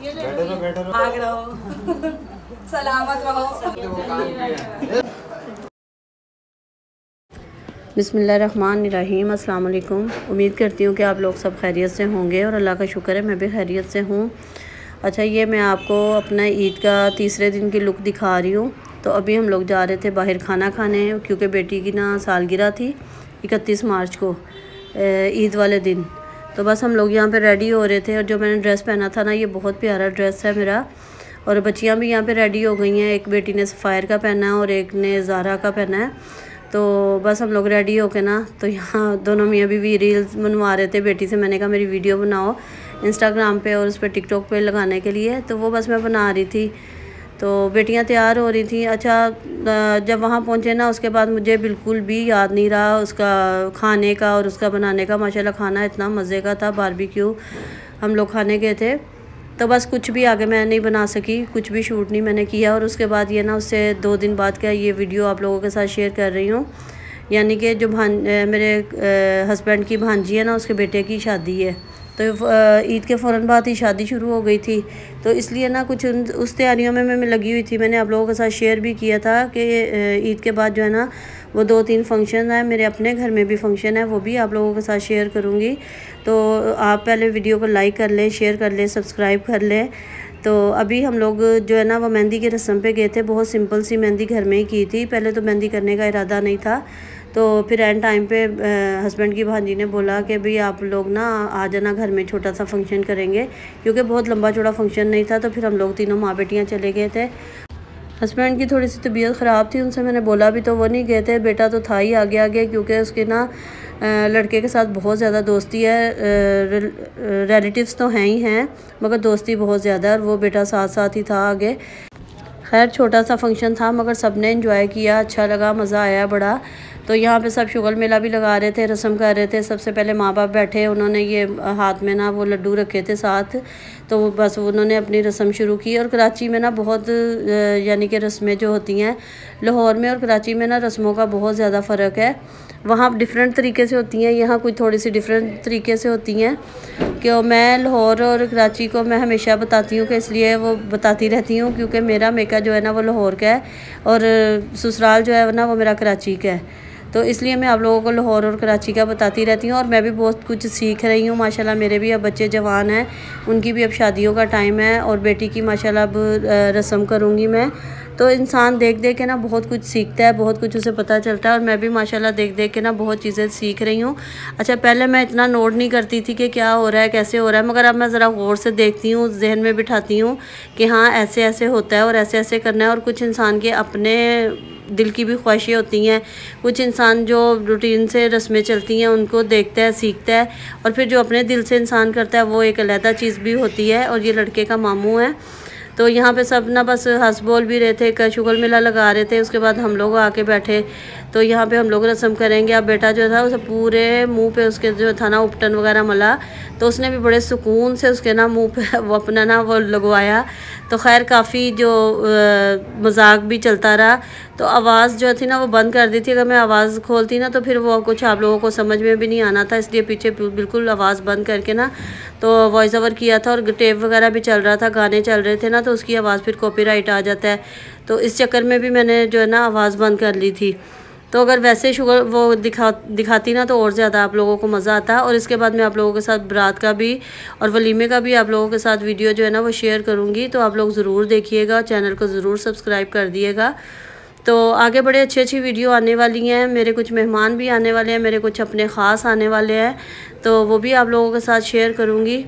आग रहो, सलामत रहो। बिस्मिल्लाहिर्रहमानिर्रहीम। अस्सलाम वालेकुम। उम्मीद करती हूँ कि आप लोग सब खैरियत से होंगे और अल्लाह का शुक्र है मैं भी खैरियत से हूँ। अच्छा, ये मैं आपको अपना ईद का तीसरे दिन की लुक दिखा रही हूँ। तो अभी हम लोग जा रहे थे बाहर खाना खाने, क्योंकि बेटी की ना सालगिरह थी 31 मार्च को, ईद वाले दिन। तो बस हम लोग यहाँ पे रेडी हो रहे थे और जो मैंने ड्रेस पहना था ना, ये बहुत प्यारा ड्रेस है मेरा। और बच्चियाँ भी यहाँ पे रेडी हो गई हैं। एक बेटी ने सफ़ायर का पहना है और एक ने ज़ारा का पहना है। तो बस हम लोग रेडी हो के ना, तो यहाँ दोनों मियाँ भी रील्स बनवा रहे थे बेटी से। मैंने कहा मेरी वीडियो बनाओ इंस्टाग्राम पे और उस पर टिकटॉक पे लगाने के लिए, तो वो बस मैं बना रही थी। तो बेटियां तैयार हो रही थी। अच्छा, जब वहाँ पहुँचे ना, उसके बाद मुझे बिल्कुल भी याद नहीं रहा उसका खाने का और उसका बनाने का। माशाल्लाह खाना इतना मज़े का था, बारबेक्यू हम लोग खाने गए थे। तो बस कुछ भी आगे मैं नहीं बना सकी, कुछ भी शूट नहीं मैंने किया। और उसके बाद ये ना, उससे 2 दिन बाद का ये वीडियो आप लोगों के साथ शेयर कर रही हूँ। यानी कि जो मेरे हस्बैंड की भांजी है ना, उसके बेटे की शादी है। तो ईद के फ़ौरन बाद ही शादी शुरू हो गई थी, तो इसलिए ना कुछ उस तैयारियों में मैं लगी हुई थी। मैंने आप लोगों के साथ शेयर भी किया था कि ईद के बाद जो है ना, वो 2-3 फंक्शन है मेरे अपने घर में भी फंक्शन है, वो भी आप लोगों के साथ शेयर करूँगी। तो आप पहले वीडियो को लाइक कर लें, शेयर कर लें, सब्सक्राइब कर लें। तो अभी हम लोग जो है ना, वो मेहंदी की रस्म पे गए थे। बहुत सिंपल सी मेहंदी घर में ही की थी। पहले तो मेहंदी करने का इरादा नहीं था, तो फिर एंड टाइम पे हस्बैंड की भांजी ने बोला कि भाई आप लोग ना आ जाना, घर में छोटा सा फंक्शन करेंगे, क्योंकि बहुत लंबा चौड़ा फंक्शन नहीं था। तो फिर हम लोग तीनों माँ बेटियाँ चले गए थे। हस्बैंड की थोड़ी सी तबीयत ख़राब थी, उनसे मैंने बोला भी तो वो नहीं गए थे। बेटा तो था ही आगे आगे, क्योंकि उसके ना लड़के के साथ बहुत ज़्यादा दोस्ती है। रिलेटिव्स तो हैं ही हैं, मगर दोस्ती बहुत ज़्यादा है, और वो बेटा साथ साथ ही था आगे। खैर छोटा सा फंक्शन था, मगर सब ने एंजॉय किया, अच्छा लगा, मज़ा आया बड़ा। तो यहाँ पे सब शुगर मेला भी लगा रहे थे, रस्म कर रहे थे। सबसे पहले माँ बाप बैठे, उन्होंने ये हाथ में ना वो लड्डू रखे थे साथ, तो बस उन्होंने अपनी रस्म शुरू की। और कराची में ना बहुत यानी कि रस्में जो होती हैं, लाहौर में और कराची में ना रस्मों का बहुत ज़्यादा फ़र्क है। वहाँ डिफरेंट तरीके से होती हैं, यहाँ कुछ थोड़ी सी डिफरेंट तरीके से होती हैं। कि मैं लाहौर और कराची को मैं हमेशा बताती हूँ कि इसलिए वो बताती रहती हूँ, क्योंकि मेरा मेका जो है ना वो लाहौर का है और ससुराल जो है ना वो मेरा कराची का है। तो इसलिए मैं आप लोगों को लाहौर और कराची का बताती रहती हूँ। और मैं भी बहुत कुछ सीख रही हूँ माशाल्लाह। मेरे भी अब बच्चे जवान हैं, उनकी भी अब शादियों का टाइम है, और बेटी की माशाल्लाह अब रस्म करूँगी मैं। तो इंसान देख देख के ना बहुत कुछ सीखता है, बहुत कुछ उसे पता चलता है, और मैं भी माशाल्लाह देख देख के ना बहुत चीज़ें सीख रही हूँ। अच्छा, पहले मैं इतना नोट नहीं करती थी कि क्या हो रहा है, कैसे हो रहा है, मगर अब मैं ज़रा गौर से देखती हूँ, जहन में बिठाती हूँ कि हाँ ऐसे ऐसे होता है और ऐसे ऐसे करना है। और कुछ इंसान के अपने दिल की भी ख्वाहिशें होती हैं। कुछ इंसान जो रूटीन से रस्में चलती हैं उनको देखता है, सीखता है, और फिर जो अपने दिल से इंसान करता है वो एक अलग चीज़ भी होती है। और ये लड़के का मामू है। तो यहाँ पे सब ना बस हंस बोल भी रहे थे, शुगर मेला लगा रहे थे। उसके बाद हम लोग आके बैठे, तो यहाँ पे हम लोग रस्म करेंगे। अब बेटा जो था उसे पूरे मुंह पे उसके जो था ना उपटन वगैरह मला, तो उसने भी बड़े सुकून से उसके ना मुंह पे वो अपना ना वो लगवाया। तो खैर काफ़ी जो मजाक भी चलता रहा। तो आवाज़ जो थी ना वो बंद कर दी थी। अगर मैं आवाज़ खोलती ना तो फिर वो कुछ आप लोगों को समझ में भी नहीं आना था, इसलिए पीछे बिल्कुल आवाज़ बंद करके ना तो वॉइस ओवर किया था। और टेप वगैरह भी चल रहा था, गाने चल रहे थे ना, तो उसकी आवाज़ फिर कॉपीराइट आ जाता है। तो इस चक्कर में भी मैंने जो है ना आवाज़ बंद कर ली थी। तो अगर वैसे शुगर वो दिखाती ना तो और ज़्यादा आप लोगों को मज़ा आता। और इसके बाद मैं आप लोगों के साथ बारात का भी और वलीमे का भी आप लोगों के साथ वीडियो जो है ना वो शेयर करूँगी। तो आप लोग ज़रूर देखिएगा, चैनल को ज़रूर सब्सक्राइब कर दिएगा। तो आगे बड़े अच्छी वीडियो आने वाली हैं। मेरे कुछ मेहमान भी आने वाले हैं, मेरे कुछ अपने ख़ास आने वाले हैं, तो वो भी आप लोगों के साथ शेयर करूँगी।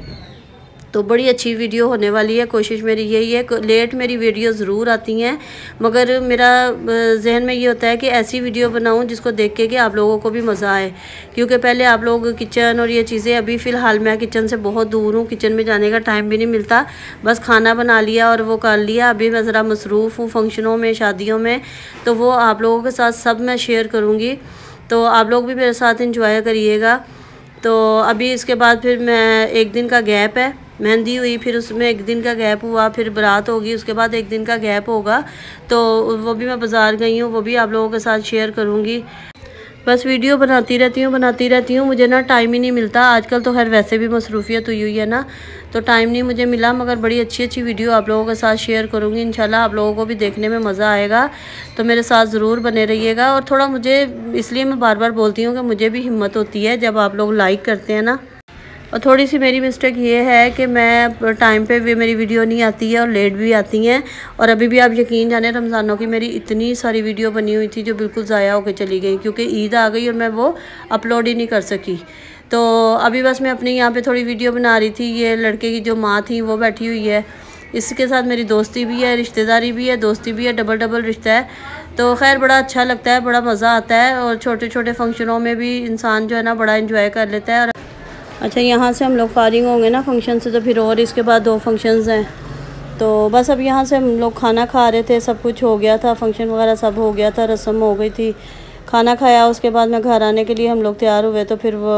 तो बड़ी अच्छी वीडियो होने वाली है। कोशिश मेरी यही है, लेट मेरी वीडियो ज़रूर आती हैं, मगर मेरा जहन में ये होता है कि ऐसी वीडियो बनाऊं जिसको देख के कि आप लोगों को भी मज़ा आए। क्योंकि पहले आप लोग किचन और ये चीज़ें, अभी फ़िलहाल मैं किचन से बहुत दूर हूँ, किचन में जाने का टाइम भी नहीं मिलता, बस खाना बना लिया और वो कर लिया। अभी मैं ज़रा मसरूफ़ हूँ फंक्शनों में, शादियों में, तो वो आप लोगों के साथ सब मैं शेयर करूँगी। तो आप लोग भी मेरे साथ इंजॉय करिएगा। तो अभी इसके बाद फिर मैं एक दिन का गैप है, मेहंदी हुई, फिर उसमें एक दिन का गैप हुआ, फिर बारात होगी, उसके बाद एक दिन का गैप होगा। तो वो भी मैं बाज़ार गई हूँ, वो भी आप लोगों के साथ शेयर करूँगी। बस वीडियो बनाती रहती हूँ। मुझे ना टाइम ही नहीं मिलता। आजकल तो खैर वैसे भी मसरूफियत हुई है ना, तो टाइम नहीं मुझे मिला, मगर बड़ी अच्छी वीडियो आप लोगों के साथ शेयर करूँगी इंशाल्लाह। आप लोगों को भी देखने में मज़ा आएगा, तो मेरे साथ ज़रूर बने रहिएगा। और थोड़ा मुझे इसलिए मैं बार बार बोलती हूँ कि मुझे भी हिम्मत होती है जब आप लोग लाइक करते हैं ना। और थोड़ी सी मेरी मिस्टेक ये है कि मैं टाइम पे भी मेरी वीडियो नहीं आती है और लेट भी आती हैं। और अभी भी आप यकीन जाने रमज़ानों की मेरी इतनी सारी वीडियो बनी हुई थी जो बिल्कुल ज़ाया होकर चली गई, क्योंकि ईद आ गई और मैं वो अपलोड ही नहीं कर सकी। तो अभी बस मैं अपनी यहाँ पे थोड़ी वीडियो बना रही थी। ये लड़के की जो माँ थी वो बैठी हुई है, इसके साथ मेरी दोस्ती भी है, रिश्तेदारी भी है, दोस्ती भी है, डबल रिश्ता है। तो खैर बड़ा अच्छा लगता है, बड़ा मज़ा आता है। और छोटे छोटे फंक्शनों में भी इंसान जो है ना बड़ा इंजॉय कर लेता है। और अच्छा, यहाँ से हम लोग फारिग होंगे ना फंक्शन से, तो फिर और इसके बाद 2 फंक्शंस हैं। तो बस अब यहाँ से हम लोग खाना खा रहे थे, सब कुछ हो गया था, फंक्शन वगैरह सब हो गया था, रस्म हो गई थी, खाना खाया। उसके बाद मैं घर आने के लिए हम लोग तैयार हुए, तो फिर वो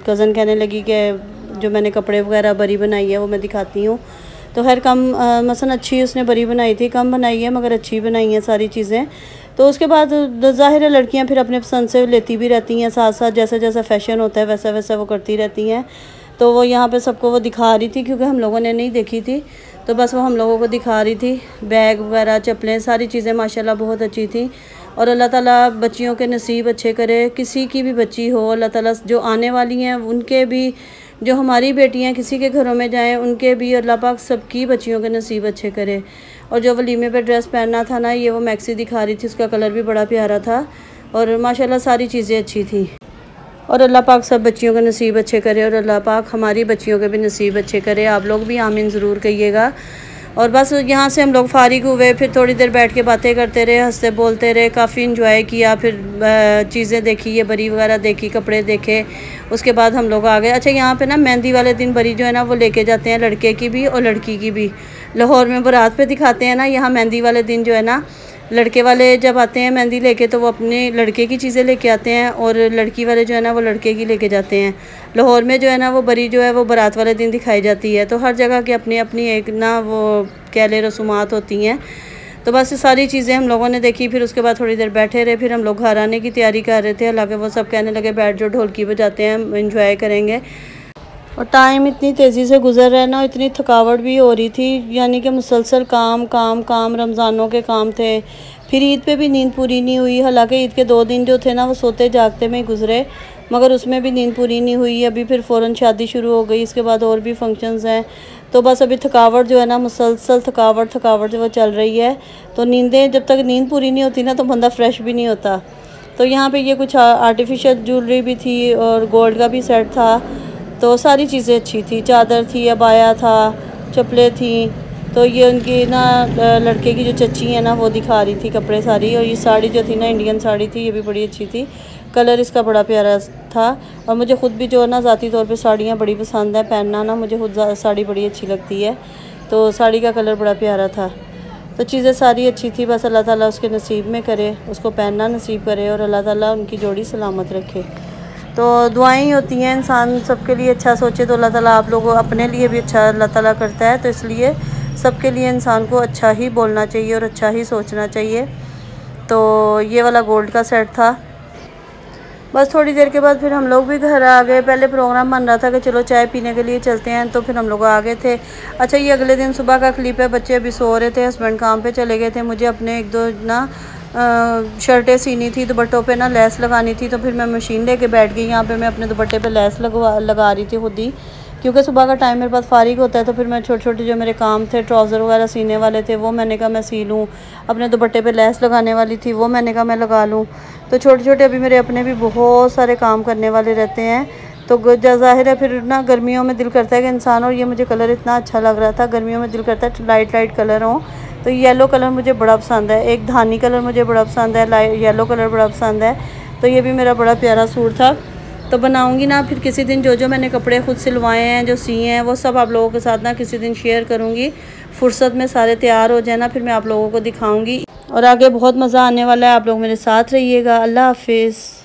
कज़न कहने लगी कि जो मैंने कपड़े वगैरह बरी बनाई है वो मैं दिखाती हूँ। तो खैर कम मसन अच्छी उसने बरी बनाई थी, कम बनाई है मगर अच्छी बनाई है सारी चीज़ें। तो उसके बाद ज़ाहिर है लड़कियां फिर अपने पसंद से लेती भी रहती हैं, साथ साथ जैसा जैसा फ़ैशन होता है वैसा वैसा वो करती रहती हैं। तो वो यहाँ पे सबको वो दिखा रही थी, क्योंकि हम लोगों ने नहीं देखी थी, तो बस वो हम लोगों को दिखा रही थी। बैग वगैरह, चप्पलें, सारी चीज़ें माशाल्लाह बहुत अच्छी थी। और अल्लाह ताला बच्चियों के नसीब अच्छे करे, किसी की भी बच्ची हो अल्लाह ताला जो आने वाली हैं उनके भी, जो हमारी बेटियां किसी के घरों में जाएं उनके भी अल्लाह पाक सबकी बच्चियों के नसीब अच्छे करे। और जो वलीमे पे ड्रेस पहनना था ना, ये वो मैक्सी दिखा रही थी, उसका कलर भी बड़ा प्यारा था और माशाल्लाह सारी चीज़ें अच्छी थी। और अल्लाह पाक सब बच्चियों के नसीब अच्छे करे और अल्लाह पाक हमारी बच्चियों के भी नसीब अच्छे करे। आप लोग भी आमीन ज़रूर कहिएगा। और बस यहाँ से हम लोग फारिग हुए, फिर थोड़ी देर बैठ के बातें करते रहे, हंसते बोलते रहे, काफ़ी इंजॉय किया। फिर चीज़ें देखी, ये बरी वगैरह देखी, कपड़े देखे। उसके बाद हम लोग आ गए। अच्छा, यहाँ पे ना मेहंदी वाले दिन बरी जो है ना वो लेके जाते हैं, लड़के की भी और लड़की की भी। लाहौर में बारात पे दिखाते हैं ना, यहाँ मेहंदी वाले दिन जो है ना लड़के वाले जब आते हैं मेहंदी लेके तो वो अपने लड़के की चीज़ें लेके आते हैं और लड़की वाले जो है ना वो लड़के की लेके जाते हैं। लाहौर में जो है ना वो बरी जो है वो बारात वाले दिन दिखाई जाती है। तो हर जगह की अपनी अपनी एक ना वो कह ले रसूमात होती हैं। तो बस ये सारी चीज़ें हम लोगों ने देखी। फिर उसके बाद थोड़ी देर बैठे रहे, फिर हम लोग घर आने की तैयारी कर रहे थे। हालांकि वो सब कहने लगे बैठ जो ढोलकी बजाते हैं, एंजॉय करेंगे। और टाइम इतनी तेज़ी से गुजर रहा है ना, इतनी थकावट भी हो रही थी, यानी कि मुसलसल काम काम काम, रमज़ानों के काम थे। फिर ईद पे भी नींद पूरी नहीं हुई। हालांकि ईद के 2 दिन जो थे ना वो सोते जागते में गुजरे, मगर उसमें भी नींद पूरी नहीं हुई। अभी फिर फ़ौरन शादी शुरू हो गई, इसके बाद और भी फंक्शंस हैं। तो बस अभी थकावट जो है ना, मुसलसल थकावट जो वो चल रही है। तो नींदें, जब तक नींद पूरी नहीं होती ना तो बंदा फ्रेश भी नहीं होता। तो यहाँ पे ये कुछ आर्टिफिशियल ज्वेलरी भी थी और गोल्ड का भी सेट था। तो सारी चीज़ें अच्छी थी, चादर थी, अबाया था, चप्पलें थी। तो ये उनकी ना लड़के की जो चच्ची है ना वो दिखा रही थी कपड़े सारी। और ये साड़ी जो थी ना इंडियन साड़ी थी, ये भी बड़ी अच्छी थी, कलर इसका बड़ा प्यारा था। और मुझे ख़ुद भी जो है ना ज़ाती तौर पे साड़ियाँ बड़ी पसंद है पहनना ना, मुझे खुद साड़ी बड़ी अच्छी लगती है। तो साड़ी का कलर बड़ा प्यारा था। तो चीज़ें सारी अच्छी थी। बस अल्लाह ताला उसके नसीब में करे, उसको पहनना नसीब करे और अल्लाह ताला उनकी जोड़ी सलामत रखे। तो दुआएं ही होती हैं, इंसान सबके लिए अच्छा सोचे तो अल्लाह ताला आप लोगों अपने लिए भी अच्छा अल्लाह ताला करता है। तो इसलिए सबके लिए इंसान को अच्छा ही बोलना चाहिए और अच्छा ही सोचना चाहिए। तो ये वाला गोल्ड का सेट था। बस थोड़ी देर के बाद फिर हम लोग भी घर आ गए। पहले प्रोग्राम बन रहा था कि चलो चाय पीने के लिए चलते हैं, तो फिर हम लोग आ गए थे। अच्छा, ये अगले दिन सुबह का क्लिप है। बच्चे अभी सो रहे थे, हस्बैंड काम पे चले गए थे। मुझे अपने 1-2 ना शर्टें सीनी थी, दुपट्टों पे ना लैस लगानी थी। तो फिर मैं मशीन लेके बैठ गई। यहाँ पे मैं अपने दुपट्टे पे लैस लगा रही थी खुद ही, क्योंकि सुबह का टाइम मेरे पास फारिग होता है। तो फिर मैं छोटे छोटे जो मेरे काम थे, ट्राउज़र वगैरह सीने वाले थे, वो मैंने कहा मैं सी लूँ। अपने दुपट्टे पे लैस लगाने वाली थी, वो मैंने कहा मैं लगा लूँ। तो छोटे छोटे अभी मेरे अपने भी बहुत सारे काम करने वाले रहते हैं। तो ज़ाहिर है फिर ना गर्मियों में दिल करता है कि इंसान, और ये मुझे कलर इतना अच्छा लग रहा था, गर्मियों में दिल करता है लाइट कलर हो। तो येलो कलर मुझे बड़ा पसंद है, एक धानी कलर मुझे बड़ा पसंद है, येलो कलर बड़ा पसंद है। तो ये भी मेरा बड़ा प्यारा सूट था। तो बनाऊंगी ना फिर किसी दिन, जो मैंने कपड़े खुद सिलवाए हैं, जो सिए हैं, वो सब आप लोगों के साथ ना किसी दिन शेयर करूँगी। फुर्सत में सारे तैयार हो जाए ना, फिर मैं आप लोगों को दिखाऊँगी। और आगे बहुत मज़ा आने वाला है, आप लोग मेरे साथ रहिएगा। अल्लाह हाफिज़।